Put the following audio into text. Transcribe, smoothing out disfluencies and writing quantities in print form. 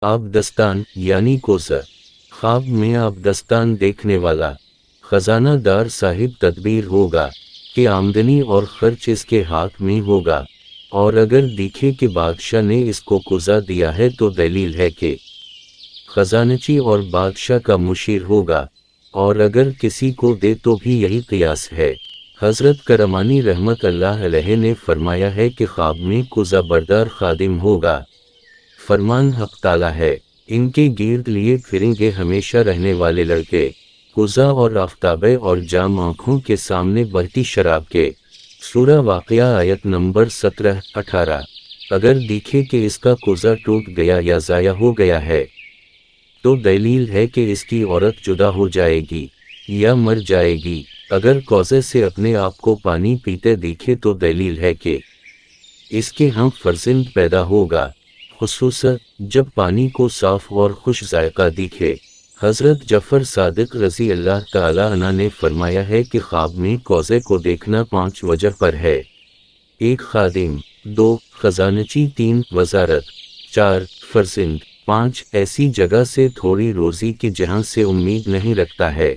आबदस्तान यानी कोसा। ख्वाब में आबदस्तान देखने वाला खजाना दार साहिब तदबीर होगा कि आमदनी और खर्च इसके हाथ में होगा, और अगर दिखे कि बादशाह ने इसको कुजा दिया है तो दलील है कि खजानची और बादशाह का मुशीर होगा, और अगर किसी को दे तो भी यही कियास है। हज़रत करमानी रहमत अल्लाह अलैह ने फरमाया है कि ख्वाब में कुजा बरदार खादिम होगा। फरमान हक ताला है, इनके गिर्द लिए फिरेंगे हमेशा रहने वाले लड़के, कुजा और आफ्ताबे और जाम आँखों के सामने बहती शराब के। सूरह वाक़िया आयत नंबर 17-18। अगर दिखे कि इसका कुजा टूट गया या ज़ाया हो गया है तो दलील है कि इसकी औरत जुदा हो जाएगी या मर जाएगी। अगर कौजे से अपने आप को पानी पीते दिखे तो दलील है कि इसके हम फर्जंद पैदा होगा, खुसूसन जब पानी को साफ और खुश जायका दिखे। हज़रत जफ़र सादिक रज़ी अल्लाह ताला अन्हु ने फरमाया है कि ख्वाब में कौजे को देखना 5 वजह पर है। 1 खादिम, 2 खजानची, 3 वज़ारत, 4 फर्जंद, 5 ऐसी जगह से थोड़ी रोज़ी की जहाँ से उम्मीद नहीं रखता है।